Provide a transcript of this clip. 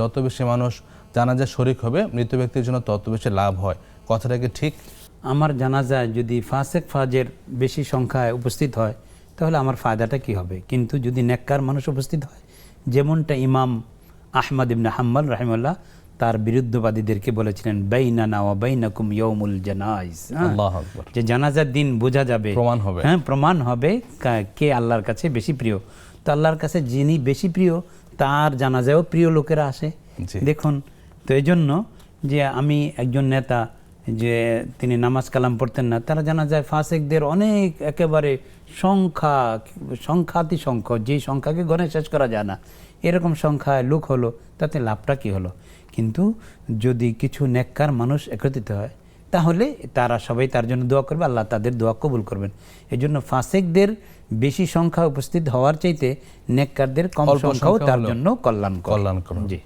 যত বেশি মানুষ জানাজায় শরীক হবে মৃত ব্যক্তির জন্য তত বেশি লাভ হয়, কথাটা কি ঠিক? আমার জানাজায় যদি ফাসেক ফাজের বেশি সংখ্যায় উপস্থিত হয় তাহলে আমার ফায়দাটা কি হবে? কিন্তু যদি নেককার মানুষ উপস্থিত হয়, যেমনটা ইমাম আহমদ ইবনে হাম্বল রাহিমাহুল্লাহ তার বিরুদ্ধবাদীদেরকে বলেছিলেন, বাইনানা ওয়া বাইনাকুম ইয়াউমুল জানাইজ, আল্লাহু আকবার, যে জানাজার দিন বোঝা যাবে, প্রমাণ হবে, হ্যাঁ প্রমাণ হবে কে আল্লাহর কাছে বেশি প্রিয়। তো আল্লাহর কাছে যিনি বেশি প্রিয় তার জানাজায়ও প্রিয় লোকেরা আসে। দেখুন, তো এই জন্য যে আমি একজন নেতা যে তিনি নামাজ কালাম পড়তেন না, তারা জানা যায় ফাসেকদের অনেক একেবারে সংখ্যাতিসংখ্য, যেই সংখ্যাকে গণে শেষ করা যায় না, এরকম সংখ্যায় লোক হলো, তাতে লাভটা কি হলো? কিন্তু যদি কিছু নেককার মানুষ একত্রিত হয় তাহলে তারা সবাই তার জন্য দোয়া করবে, আল্লাহ তাদের দোয়া কবুল করবেন। এই জন্য ফাসেকদের বেশি সংখ্যা উপস্থিত হওয়ার চাইতে নেককারদের কম সংখ্যাও তার জন্য কল্যাণকর। জি।